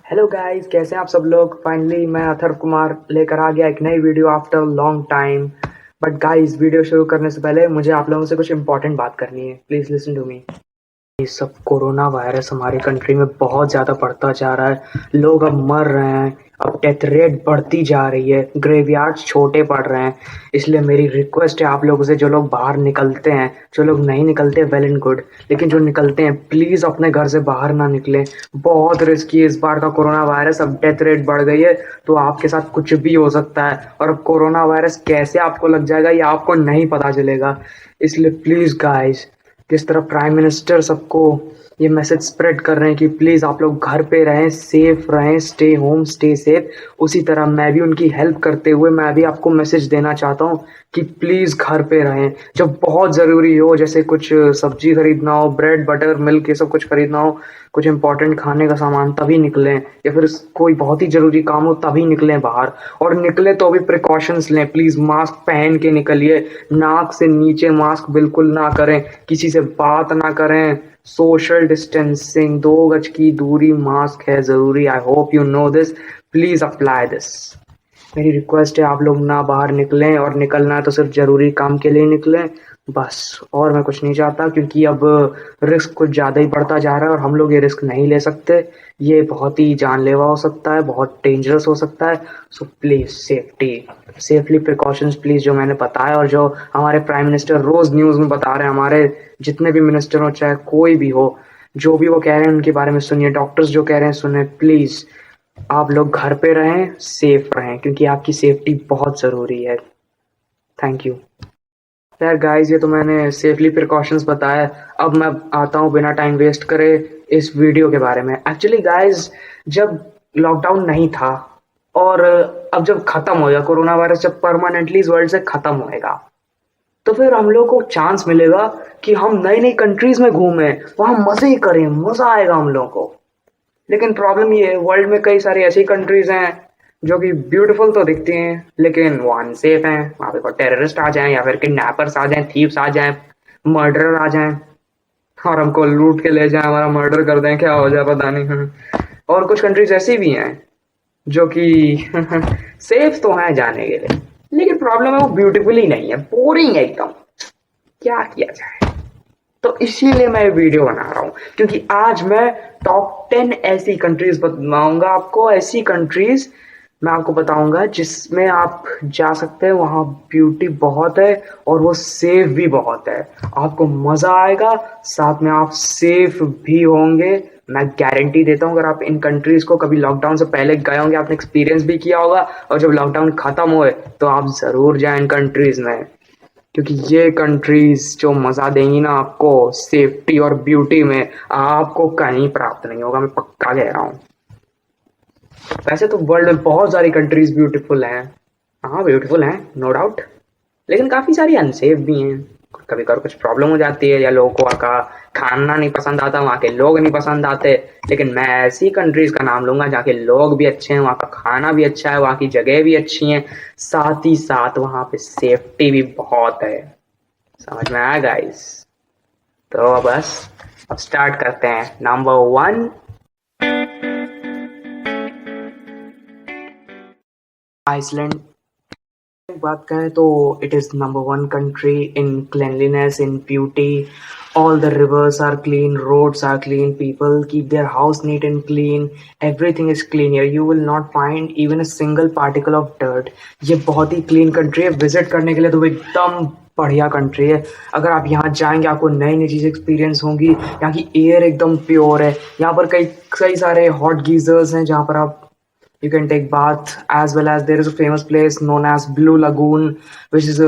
Hello guys, कैसे हैं आप सब लोग। फाइनली मैं अथर्व कुमार लेकर आ गया एक नई video after long time. But guys, video शुरू करने से पहले मुझे आप लोगों से कुछ इंपॉर्टेंट बात करनी है। Please listen to me. ये सब कोरोना वायरस हमारी कंट्री में बहुत ज़्यादा बढ़ता जा रहा है। लोग अब मर रहे हैं। अब डेथ रेट बढ़ती जा रही है। ग्रेवयार्ड्स छोटे पड़ रहे हैं। इसलिए मेरी रिक्वेस्ट है आप लोगों से, जो लोग बाहर निकलते हैं, जो लोग नहीं निकलते वेल एंड गुड, लेकिन जो निकलते हैं प्लीज़ अपने घर से बाहर ना निकलें। बहुत रिस्की है इस बार का कोरोना वायरस। अब डेथ रेट बढ़ गई है तो आपके साथ कुछ भी हो सकता है। और अब कोरोना वायरस कैसे आपको लग जाएगा ये आपको नहीं पता चलेगा। इसलिए प्लीज़ गाइस, किस तरह प्राइम मिनिस्टर सबको ये मैसेज स्प्रेड कर रहे हैं कि प्लीज़ आप लोग घर पे रहें, सेफ रहें, स्टे होम, स्टे सेफ। उसी तरह मैं भी उनकी हेल्प करते हुए मैं भी आपको मैसेज देना चाहता हूँ कि प्लीज़ घर पे रहें। जब बहुत ज़रूरी हो, जैसे कुछ सब्जी खरीदना हो, ब्रेड बटर मिल्क ये सब कुछ खरीदना हो, कुछ इंपॉर्टेंट खाने का सामान, तभी निकलें। या फिर कोई बहुत ही ज़रूरी काम हो तभी निकलें बाहर। और निकले तो भी प्रिकॉशंस लें। प्लीज़ मास्क पहन के निकलिए। नाक से नीचे मास्क बिल्कुल ना करें। किसी से बात ना करें। सोशल डिस्टेंसिंग, 2 गज की दूरी, मास्क है ज़रूरी। I hope you know this. Please apply this. मेरी रिक्वेस्ट है आप लोग ना बाहर निकलें, और निकलना है तो सिर्फ ज़रूरी काम के लिए निकलें बस। और मैं कुछ नहीं चाहता, क्योंकि अब रिस्क कुछ ज़्यादा ही बढ़ता जा रहा है और हम लोग ये रिस्क नहीं ले सकते। ये बहुत ही जानलेवा हो सकता है, बहुत डेंजरस हो सकता है। So please safely precautions please, जो मैंने बताया और जो हमारे प्राइम मिनिस्टर रोज़ न्यूज़ में बता रहे हैं, हमारे जितने भी मिनिस्टर हो चाहे कोई भी हो, जो भी वो कह रहे हैं उनके बारे में सुनिए। डॉक्टर्स जो कह रहे हैं सुनिए। प्लीज़ आप लोग घर पे रहें, सेफ रहें, क्योंकि आपकी सेफ्टी बहुत ज़रूरी है। Thank you. यार गाइस, ये तो मैंने सेफली प्रिकॉशंस बताया। अब मैं आता हूँ बिना टाइम वेस्ट करे इस वीडियो के बारे में। एक्चुअली गाइस, जब लॉकडाउन नहीं था और अब जब खत्म हो गया कोरोना वायरस, जब परमानेंटली इस वर्ल्ड से खत्म होएगा, तो फिर हम लोग को चांस मिलेगा कि हम नई नई कंट्रीज में घूमें, वहां मजे ही करें, मजा आएगा हम लोगों को। लेकिन प्रॉब्लम ये है, वर्ल्ड में कई सारी ऐसी कंट्रीज हैं जो कि ब्यूटीफुल तो दिखती हैं लेकिन वो अनसेफ हैं। वहां पे कोई टेररिस्ट आ जाएं, या फिर किडनैपर्स आ जाएं, थीव्स आ जाएं, मर्डरर आ जाएं और हमको लूट के ले जाएं, हमारा मर्डर कर दें, क्या हो जाए पता नहीं। और कुछ कंट्रीज ऐसी भी हैं जो कि सेफ तो हैं जाने के लिए, लेकिन प्रॉब्लम है वो ब्यूटीफुल ही नहीं है, बोरिंग है एकदम। क्या किया जाए। तो इसीलिए मैं वीडियो बना रहा हूँ, क्योंकि आज मैं टॉप 10 ऐसी कंट्रीज बताऊंगा आपको। ऐसी कंट्रीज मैं आपको बताऊंगा जिसमें आप जा सकते हैं, वहाँ ब्यूटी बहुत है और वो सेफ भी बहुत है। आपको मजा आएगा, साथ में आप सेफ भी होंगे। मैं गारंटी देता हूँ, अगर आप इन कंट्रीज को कभी लॉकडाउन से पहले गए होंगे, आपने एक्सपीरियंस भी किया होगा, और जब लॉकडाउन खत्म हुए तो आप जरूर जाएं इन कंट्रीज में, क्योंकि ये कंट्रीज जो मजा देंगी ना आपको सेफ्टी और ब्यूटी में, आपको कहीं प्राप्त नहीं होगा, मैं पक्का कह रहा हूँ। वैसे तो वर्ल्ड में बहुत सारी कंट्रीज ब्यूटीफुल हैं। हाँ, ब्यूटीफुल हैं, नो डाउट। लेकिन काफी सारी अनसेफ भी हैं। कभी कभी कुछ प्रॉब्लम हो जाती है, या लोगों को वहाँ का खाना नहीं पसंद आता, वहाँ के लोग नहीं पसंद आते। लेकिन मैं ऐसी कंट्रीज का नाम लूंगा जहाँ के लोग भी अच्छे हैं, वहाँ का खाना भी अच्छा है, वहाँ की जगह भी अच्छी हैं, साथ ही साथ वहाँ पे सेफ्टी भी बहुत है। समझ में आया गाइस? तो बस अब स्टार्ट करते हैं। Number 1, Iceland. बात करें तो it is number 1 country in cleanliness, in beauty. All the rivers are clean, roads are clean, people keep their house neat and clean, everything is clean here. You will not find even a single particle of dirt. ये बहुत ही clean country है। Visit करने के लिए तो एकदम बढ़िया country है। अगर आप यहाँ जाएंगे आपको नई नई चीज़ एक्सपीरियंस होंगी। यहाँ की एयर एकदम प्योर है। यहाँ पर कई कई सारे हॉट गीजर्स हैं जहाँ पर आप you can take bath, as well as there is a famous place known as Blue Lagoon, which is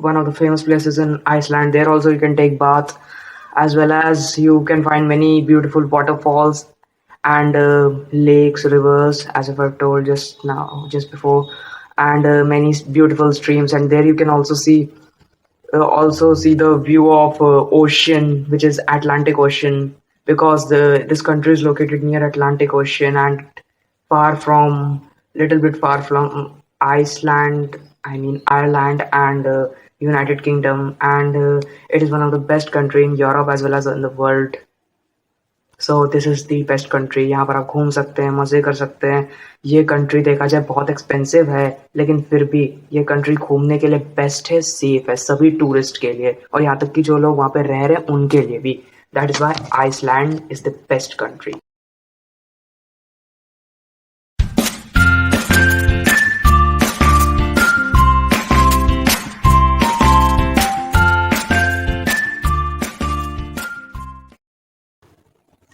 one of the famous places in Iceland. There also you can take bath, as well as you can find many beautiful waterfalls and lakes, rivers, as I've told just now, just before, and many beautiful streams. And there you can also see the view of ocean, which is Atlantic Ocean, because this country is located near Atlantic Ocean and far from little bit far from Iceland, I mean Ireland and United Kingdom, and it is one of the best country in Europe as well as in the world. So this is the best country. यहाँ पर आप घूम सकते हैं, मज़े कर सकते हैं। ये कंट्री देखा जाए बहुत एक्सपेंसिव है, लेकिन फिर भी ये कंट्री घूमने के लिए बेस्ट है, सेफ है सभी टूरिस्ट के लिए, और यहाँ तक कि जो लोग वहाँ पे रह रहे हैं उनके लिए भी। That is why Iceland is the best country.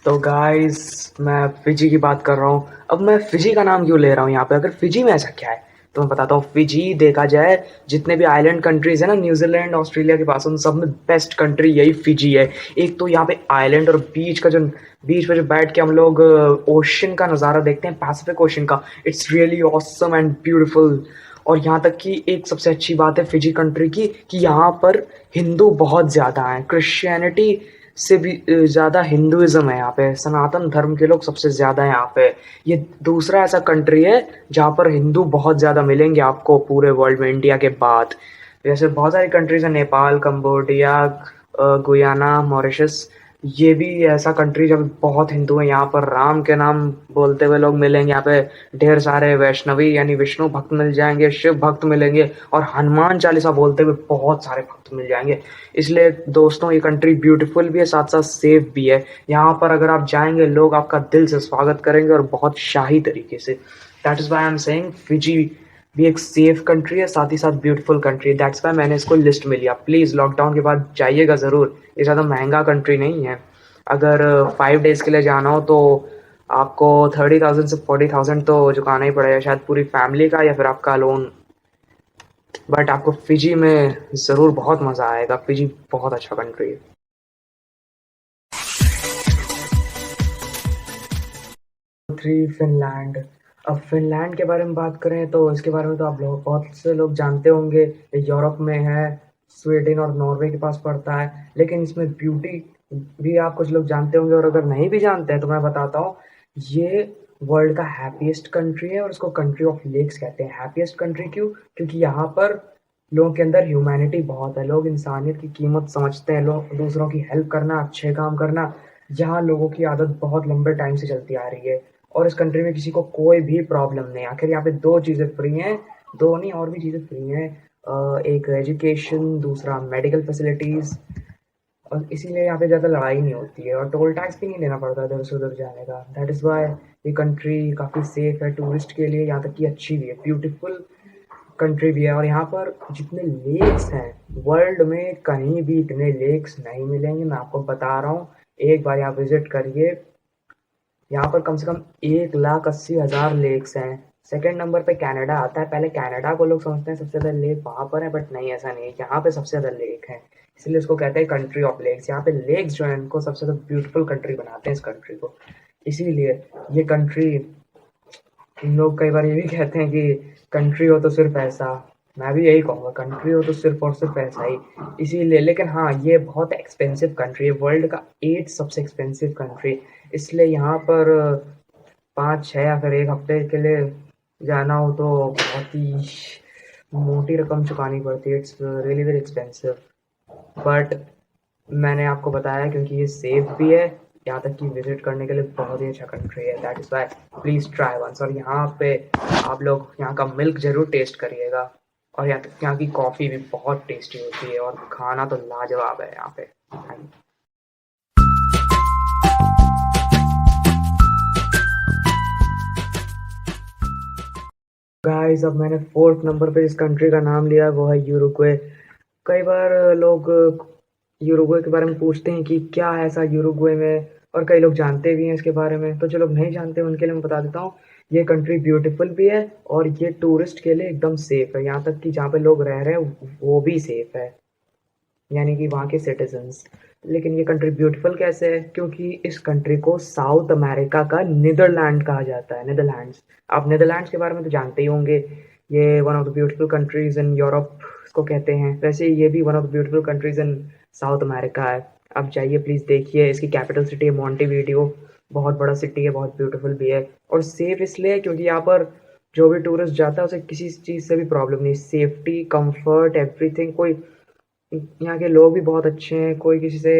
तो गाइस मैं फिजी की बात कर रहा हूँ। अब मैं फिजी का नाम क्यों ले रहा हूँ यहाँ पे, अगर फिजी में ऐसा क्या है तो मैं बताता हूँ। फिजी देखा जाए जितने भी आइलैंड कंट्रीज है ना, न्यूजीलैंड ऑस्ट्रेलिया के पास, उन सब में बेस्ट कंट्री यही फिजी है। एक तो यहाँ पे आइलैंड और बीच पे जो बैठ के हम लोग ओशन का नज़ारा देखते हैं, पैसिफिक ओशन का, it's really awesome and beautiful. और यहाँ तक कि एक सबसे अच्छी बात है फिजी कंट्री की कि यहाँ पर हिंदू बहुत ज़्यादा हैं। क्रिश्चियनिटी से भी ज़्यादा हिंदुइज्म है यहाँ पे, सनातन धर्म के लोग सबसे ज़्यादा हैं यहाँ पे। ये दूसरा ऐसा कंट्री है जहाँ पर हिंदू बहुत ज़्यादा मिलेंगे आपको पूरे वर्ल्ड में, इंडिया के बाद। जैसे बहुत सारी कंट्रीज हैं, नेपाल, कंबोडिया, गुयाना, मॉरिशस। ये भी ऐसा कंट्री जब बहुत हिंदू हैं यहाँ पर, राम के नाम बोलते हुए लोग मिलेंगे यहाँ पे। ढेर सारे वैष्णवी यानी विष्णु भक्त मिल जाएंगे, शिव भक्त मिलेंगे, और हनुमान चालीसा बोलते हुए बहुत सारे भक्त मिल जाएंगे। इसलिए दोस्तों ये कंट्री ब्यूटीफुल भी है, साथ साथ सेफ भी है। यहाँ पर अगर आप जाएंगे लोग आपका दिल से स्वागत करेंगे और बहुत शाही तरीके से। That is Y I am saying Fiji भी एक सेफ कंट्री है, साथ ही साथ ब्यूटीफुल कंट्री है। दैट्स वाई मैंने इसको लिस्ट में लिया। प्लीज़ लॉकडाउन के बाद जाइएगा ज़रूर, ये ज़्यादा महंगा कंट्री नहीं है। अगर 5 डेज़ के लिए जाना हो तो आपको 30,000 से 40,000 तो चुकाना ही पड़ेगा, शायद पूरी फैमिली का या फिर आपका लोन। बट आपको फिजी में ज़रूर बहुत मज़ा आएगा। फिजी बहुत अच्छा कंट्री है। Three, Finland. अब फिनलैंड के बारे में बात करें तो इसके बारे में तो आप लोग बहुत से लोग जानते होंगे। ये यूरोप में है, स्वीडन और नॉर्वे के पास पड़ता है। लेकिन इसमें ब्यूटी भी आप कुछ लोग जानते होंगे, और अगर नहीं भी जानते हैं तो मैं बताता हूँ। ये वर्ल्ड का हैप्पीएस्ट कंट्री है और इसको कंट्री ऑफ लेक्स कहते हैं। हैप्पीएस्ट कंट्री क्यों? क्योंकि यहाँ पर लोगों के अंदर ह्यूमैनिटी बहुत है, लोग इंसानियत की कीमत समझते हैं, लोग दूसरों की हेल्प करना, अच्छे काम करना, यहाँ लोगों की आदत बहुत लंबे टाइम से चलती आ रही है। और इस कंट्री में किसी को कोई भी प्रॉब्लम नहीं। आखिर यहाँ पे दो चीज़ें फ्री हैं, दो नहीं और भी चीज़ें फ्री हैं। एक एजुकेशन, दूसरा मेडिकल फैसिलिटीज़। और इसीलिए यहाँ पे ज़्यादा लड़ाई नहीं होती है, और टोल टैक्स भी नहीं देना पड़ता इधर से उधर जाने का। दैट इज़ वाई ये कंट्री काफ़ी सेफ है टूरिस्ट के लिए, यहाँ तक कि अच्छी भी है, ब्यूटीफुल कंट्री भी है। और यहाँ पर जितने लेक्स हैं, वर्ल्ड में कहीं भी इतने लेक्स नहीं मिलेंगे, मैं आपको बता रहा हूँ। एक बार यहाँ विजिट करिए। यहाँ पर कम से कम 1,80,000 लेक्स हैं। सेकंड नंबर पे कनाडा आता है। पहले कनाडा को लोग समझते हैं सबसे ज़्यादा लेक वहाँ पर है, बट नहीं, ऐसा नहीं है। यहाँ पे सबसे ज़्यादा लेक है, इसलिए इसको कहते हैं कंट्री ऑफ लेक्स। यहाँ पे लेक्स जो है इनको सबसे ज़्यादा ब्यूटीफुल कंट्री बनाते हैं इस कंट्री को। इसीलिए ये कंट्री, लोग कई बार ये भी कहते हैं कि कंट्री हो तो सिर्फ ऐसा। मैं भी यही कहूँगा, कंट्री हो तो सिर्फ और सिर्फ ऐसा ही। इसीलिए, लेकिन हाँ, ये बहुत एक्सपेंसिव कंट्री है, वर्ल्ड का 8th सबसे एक्सपेंसिव कंट्री। इसलिए यहाँ पर 5-6 या फिर एक हफ्ते के लिए जाना हो तो बहुत ही मोटी रकम चुकानी पड़ती है। It's really very expensive, but मैंने आपको बताया क्योंकि ये सेफ भी है, यहाँ तक कि विजिट करने के लिए बहुत ही अच्छा कंट्री है। That is why please try once. और यहाँ पे आप लोग यहाँ का मिल्क ज़रूर टेस्ट करिएगा, और यहाँ तक यहाँ की कॉफ़ी भी बहुत टेस्टी होती है, और खाना तो लाजवाब है यहाँ पे। गाइस अब मैंने 4th नंबर पे इस कंट्री का नाम लिया, वो है यूरुग्वे। कई बार लोग यूरुग्वे के बारे में पूछते हैं कि क्या है ऐसा यूरुग्वे में, और कई लोग जानते भी हैं इसके बारे में। तो जो लोग नहीं जानते उनके लिए मैं बता देता हूँ। ये कंट्री ब्यूटीफुल भी है, और ये टूरिस्ट के लिए एकदम सेफ है। यहाँ तक कि जहाँ पे लोग रह रहे हैं वो भी सेफ है, यानी कि वहाँ के सिटीजन्स। लेकिन ये कंट्री ब्यूटीफुल कैसे है? क्योंकि इस कंट्री को साउथ अमेरिका का नीदरलैंड कहा जाता है। नीदरलैंड्स, आप नीदरलैंड्स के बारे में तो जानते ही होंगे। ये one of the beautiful countries in Europe इसको कहते हैं। वैसे ये भी one of the beautiful countries in south America है। आप जाइए प्लीज़ देखिए। इसकी कैपिटल सिटी है मॉन्टेविडियो, बहुत बड़ा सिटी है, बहुत ब्यूटीफुल भी है। और सेफ इसलिए है क्योंकि यहाँ पर जो भी टूरिस्ट जाता है उसे किसी चीज़ से भी प्रॉब्लम नहीं। Safety, comfort, everything. कोई यहाँ के लोग भी बहुत अच्छे हैं, कोई किसी से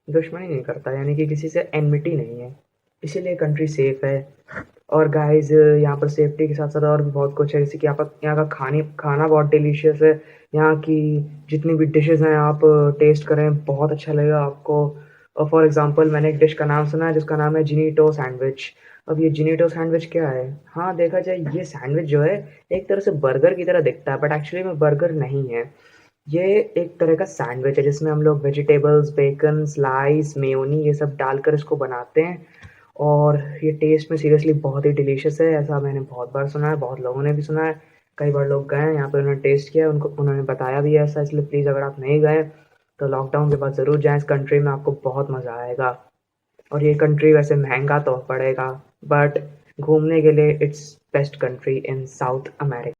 दुश्मनी नहीं करता, यानी कि किसी से एनमिटी नहीं है, इसीलिए कंट्री सेफ है। और गाइस यहाँ पर सेफ्टी के साथ साथ और भी बहुत कुछ है, जैसे कि यहाँ का खाना बहुत डिलीशियस है। यहाँ की जितनी भी डिशेस हैं आप टेस्ट करें, बहुत अच्छा लगेगा आपको। और फॉर एग्जांपल मैंने एक डिश का नाम सुना है जिसका नाम है जिनीटो सैंडविच। अब ये जिनीटो सैंडविच क्या है? हाँ, देखा जाए ये सैंडविच जो है एक तरह से बर्गर की तरह दिखता है, बट एक्चुअली में बर्गर नहीं है। ये एक तरह का सैंडविच है जिसमें हम लोग वेजिटेबल्स, बेकन, स्लाइस, मेयोनी ये सब डालकर इसको बनाते हैं। और ये टेस्ट में सीरियसली बहुत ही डिलीशियस है, ऐसा मैंने बहुत बार सुना है, बहुत लोगों ने भी सुना है। कई बार लोग गए हैं यहाँ पे, उन्होंने टेस्ट किया, उन्होंने बताया भी है ऐसा। इसलिए प्लीज़ अगर आप नहीं गए तो लॉकडाउन के बाद ज़रूर जाएँ इस कंट्री में, आपको बहुत मज़ा आएगा। और ये कंट्री वैसे महंगा तो पड़ेगा, बट घूमने के लिए it's best country in south America.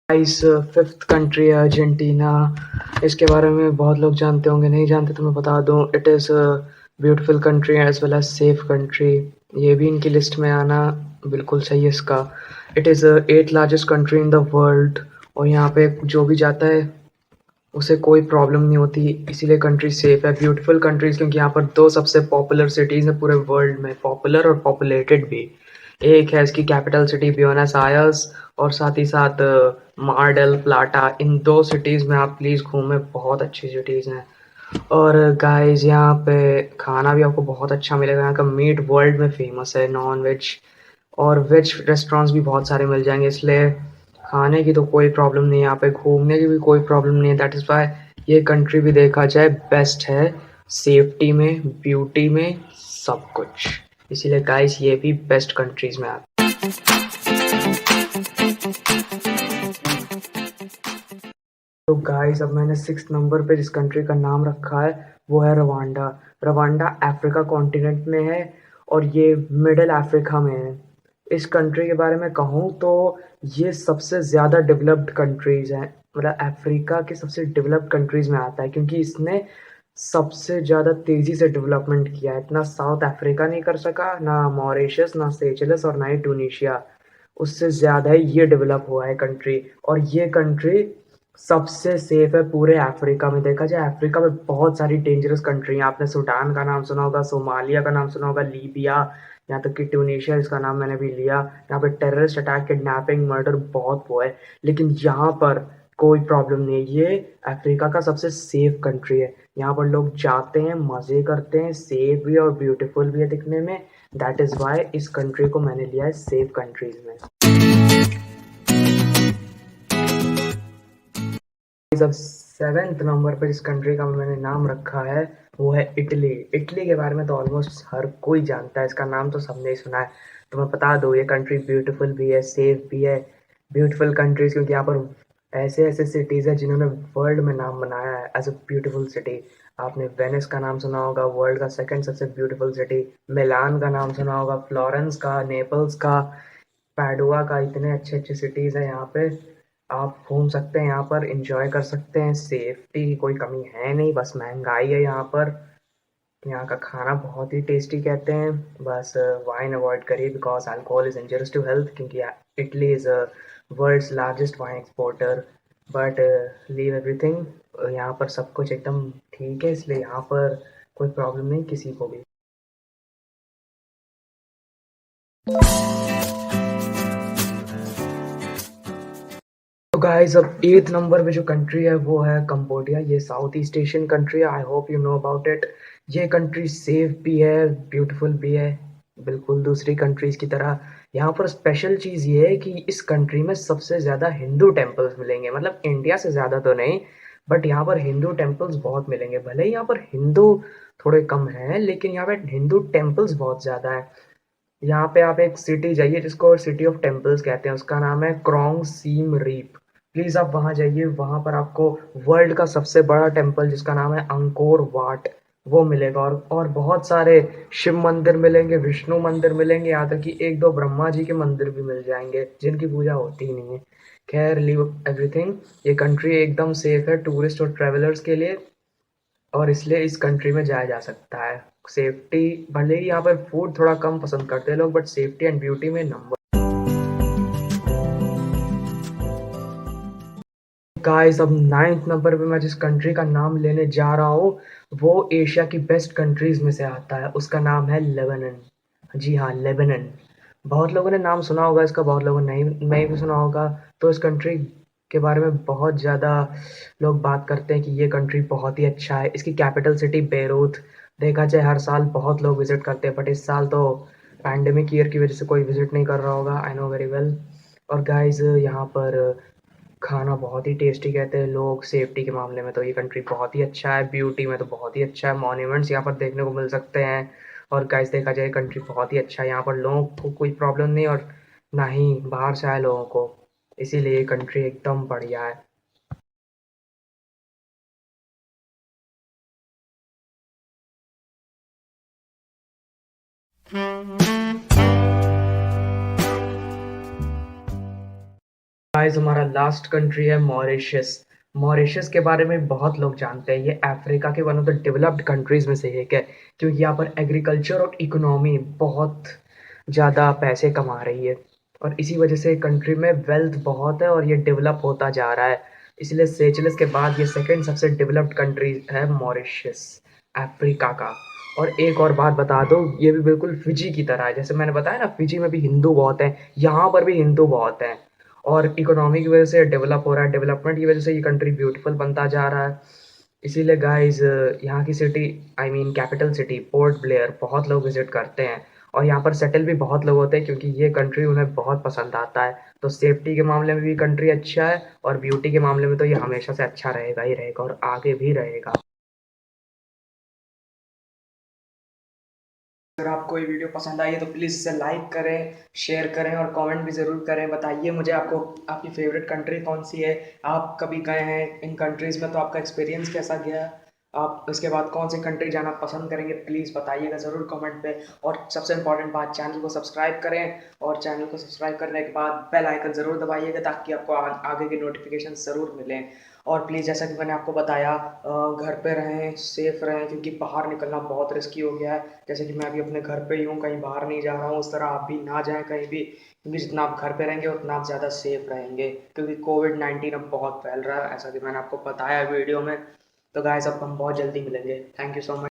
Guys, fifth country है अर्जेंटीना। इसके बारे में बहुत लोग जानते होंगे, नहीं जानते तो मैं बता दूं, it is beautiful country as well as safe country. ये भी इनकी लिस्ट में आना बिल्कुल सही है इसका। It is at largest country in the world, और यहाँ पे जो भी जाता है उसे कोई प्रॉब्लम नहीं होती, इसीलिए कंट्री सेफ है। ब्यूटीफुल कंट्रीज क्योंकि यहाँ पर दो सबसे पॉपुलर सिटीज़ हैं पूरे वर्ल्ड में, पॉपुलर और पॉपुलेटेड भी। एक है इसकी कैपिटल सिटी ब्यूनस आयर्स, और साथ ही साथ मार डेल प्लाटा। इन दो सिटीज़ में आप प्लीज़ घूमें, बहुत अच्छी सिटीज़ हैं। और गाइस यहाँ पे खाना भी आपको बहुत अच्छा मिलेगा। यहाँ का मीट वर्ल्ड में फेमस है, नॉन वेज और वेज रेस्टोरेंट्स भी बहुत सारे मिल जाएंगे, इसलिए खाने की तो कोई प्रॉब्लम नहीं है, यहाँ पे घूमने की भी कोई प्रॉब्लम नहीं है। दैट इज़ वाई ये कंट्री भी देखा जाए बेस्ट है, सेफ्टी में, ब्यूटी में, सब कुछ। इसीलिए गाइस ये भी बेस्ट कंट्रीज में आते हैं। तो गाइस अब मैंने सिक्स नंबर पे जिस कंट्री का नाम रखा है वो है रवांडा। रवांडा अफ्रीका कॉन्टिनेंट में है, और ये मिडिल अफ्रीका में है। इस कंट्री के बारे में कहूँ तो ये सबसे ज़्यादा डेवलप्ड कंट्रीज़ हैं, मतलब अफ्रीका के सबसे डेवलप्ड कंट्रीज़ में आता है, क्योंकि इसने सबसे ज़्यादा तेज़ी से डेवलपमेंट किया है। इतना साउथ अफ्रीका नहीं कर सका, ना मॉरिशस, ना सेचेलस और ना ही ट्यूनीशिया। उससे ज़्यादा ही ये डेवलप हुआ है कंट्री। और ये कंट्री सबसे सेफ है पूरे अफ्रीका में। देखा जाए अफ्रीका में बहुत सारी डेंजरस कंट्री हैं, आपने सूडान का नाम सुना होगा, सोमालिया का नाम सुना होगा, लीबिया, यहाँ तक कि ट्यूनीशिया, इसका नाम मैंने भी लिया। यहाँ पे टेररिस्ट अटैक, किडनैपिंग, मर्डर बहुत हुआ है, लेकिन यहाँ पर कोई प्रॉब्लम नहीं है। ये अफ्रीका का सबसे सेफ कंट्री है। यहाँ पर लोग जाते हैं, मज़े करते हैं, सेफ भी और ब्यूटीफुल भी है दिखने में। दैट इज़ वाई इस कंट्री को मैंने लिया है सेफ कंट्रीज में। अब सेवेंथ नंबर पर जिस कंट्री का मैंने नाम रखा है वो है इटली। इटली के बारे में तो ऑलमोस्ट हर कोई जानता है, इसका नाम तो सबने ही सुना है। तो मैं बता दूँ, ये कंट्री ब्यूटीफुल भी है, सेफ भी है। ब्यूटीफुल कंट्रीज क्योंकि यहाँ पर ऐसे ऐसे सिटीज़ हैं जिन्होंने वर्ल्ड में नाम बनाया है एज अ ब्यूटीफुल सिटी। आपने वेनिस का नाम सुना होगा, वर्ल्ड का सेकंड सबसे ब्यूटीफुल सिटी। मिलान का नाम सुना होगा, फ्लोरेंस का, नेपल्स का, पैडुआ का। इतने अच्छे अच्छे सिटीज़ हैं यहाँ पे, आप घूम सकते हैं, यहाँ पर इंजॉय कर सकते हैं। सेफ्टी की कोई कमी है नहीं, बस महंगाई है यहाँ पर। यहाँ का खाना बहुत ही टेस्टी कहते हैं, बस वाइन अवॉइड करिए because alcohol is injurious to health, क्योंकि Italy is world's largest wine exporter. But leave everything, यहाँ पर सब कुछ एकदम ठीक है, इसलिए यहाँ पर कोई प्रॉब्लम नहीं किसी को भी। तो गाइस अब एथ नंबर पे जो कंट्री है वो है कंबोडिया। ये साउथ ईस्ट एशियन कंट्री है, I hope you know about it. ये कंट्री सेफ भी है, ब्यूटीफुल भी है, बिल्कुल दूसरी कंट्रीज की तरह। यहाँ पर स्पेशल चीज़ ये है कि इस कंट्री में सबसे ज़्यादा हिंदू टेम्पल्स मिलेंगे, मतलब इंडिया से ज़्यादा तो नहीं, बट यहाँ पर हिंदू टेम्पल्स बहुत मिलेंगे। भले ही यहाँ पर हिंदू थोड़े कम हैं, लेकिन यहाँ पे हिंदू टेम्पल्स बहुत ज़्यादा है। यहाँ पे आप एक सिटी जाइए जिसको सिटी ऑफ टेम्पल्स कहते हैं, उसका नाम है क्रोंग सीम रीप। प्लीज़ आप वहाँ जाइए, वहाँ पर आपको वर्ल्ड का सबसे बड़ा टेम्पल जिसका नाम है अंकोर वाट वो मिलेगा। और बहुत सारे शिव मंदिर मिलेंगे, विष्णु मंदिर मिलेंगे, यहाँ तक कि एक दो ब्रह्मा जी के मंदिर भी मिल जाएंगे जिनकी पूजा होती ही नहीं है। खैर लीव एवरीथिंग, ये कंट्री एकदम सेफ है टूरिस्ट और ट्रेवलर्स के लिए, और इसलिए इस कंट्री में जाया जा सकता है। सेफ्टी, भले ही यहाँ पर फूड थोड़ा कम पसंद करते हैं लोग, बट सेफ्टी एंड ब्यूटी में नंबर। गाइस अब 9th नंबर पे मैं जिस कंट्री का नाम लेने जा रहा हूँ वो एशिया की बेस्ट कंट्रीज में से आता है। उसका नाम है लेबनान। जी हाँ, लेबनान। बहुत लोगों ने नाम सुना होगा इसका, बहुत लोगों ने नहीं भी सुना होगा। तो इस कंट्री के बारे में बहुत ज़्यादा लोग बात करते हैं कि ये कंट्री बहुत ही अच्छा है। इसकी कैपिटल सिटी बेरूत। देखा जाए हर साल बहुत लोग विजिट करते हैं, बट इस साल तो पैंडेमिक ईयर की वजह से कोई विजिट नहीं कर रहा होगा, आई नो वेरी वेल। और गाइस यहाँ पर खाना बहुत ही टेस्टी कहते हैं लोग। सेफ्टी के मामले में तो ये कंट्री बहुत ही अच्छा है। ब्यूटी में तो बहुत ही अच्छा है। मॉन्यूमेंट्स यहाँ पर देखने को मिल सकते हैं। और गाइस देखा जाए कंट्री बहुत ही अच्छा है। यहाँ पर लोगों को कोई प्रॉब्लम नहीं, और ना ही बाहर से आए लोगों को। इसीलिए ये कंट्री एकदम बढ़िया है। गाइस हमारा लास्ट कंट्री है मॉरिशस। मॉरिशस के बारे में बहुत लोग जानते हैं। ये अफ्रीका के one of the developed countries में से एक है, क्योंकि यहाँ पर एग्रीकल्चर और इकोनॉमी बहुत ज़्यादा पैसे कमा रही है। और इसी वजह से कंट्री में वेल्थ बहुत है और ये डेवलप होता जा रहा है। इसलिए सेचेल्स के बाद ये सेकंड सबसे डेवलप्ड कंट्री है मॉरिशस, अफ्रीका का। और एक और बात बता दो, ये भी बिल्कुल फिजी की तरह है। जैसे मैंने बताया ना, फिजी में भी हिंदू बहुत हैं, यहाँ पर भी हिंदू बहुत हैं। और इकोनॉमी की वजह से डेवलप हो रहा है। डेवलपमेंट की वजह से ये कंट्री ब्यूटीफुल बनता जा रहा है। इसीलिए गाइस यहाँ की city, I mean capital city port Blair, बहुत लोग विजिट करते हैं। और यहाँ पर सेटल भी बहुत लोग होते हैं, क्योंकि ये कंट्री उन्हें बहुत पसंद आता है। तो सेफ्टी के मामले में भी कंट्री अच्छा है, और ब्यूटी के मामले में तो ये हमेशा से अच्छा रहेगा ही रहेगा, और आगे भी रहेगा। अगर आपको ये वीडियो पसंद आई है तो प्लीज़ इसे लाइक करें, शेयर करें और कमेंट भी ज़रूर करें। बताइए मुझे आपको आपकी फेवरेट कंट्री कौन सी है। आप कभी गए हैं इन कंट्रीज़ में तो आपका एक्सपीरियंस कैसा गया। आप उसके बाद कौन सी कंट्री जाना पसंद करेंगे, प्लीज़ बताइएगा ज़रूर कमेंट पे। और सबसे इम्पॉर्टेंट बात, चैनल को सब्सक्राइब करें, और चैनल को सब्सक्राइब करने के बाद बेल आइकन ज़रूर दबाइएगा, ताकि आपको आगे की नोटिफिकेशन ज़रूर मिलें। और प्लीज़ जैसा कि मैंने आपको बताया, घर पे रहें, सेफ़ रहें, क्योंकि बाहर निकलना बहुत रिस्की हो गया है। जैसे कि मैं अभी अपने घर पे ही हूँ, कहीं बाहर नहीं जा रहा हूँ। उस तरह आप भी ना जाएँ कहीं भी, क्योंकि जितना आप घर पे रहेंगे उतना आप ज़्यादा सेफ़ रहेंगे, क्योंकि कोविड-19 अब बहुत फैल रहा है, ऐसा कि मैंने आपको बताया वीडियो में। तो गाइस अब हम बहुत जल्दी मिलेंगे। Thank you so much.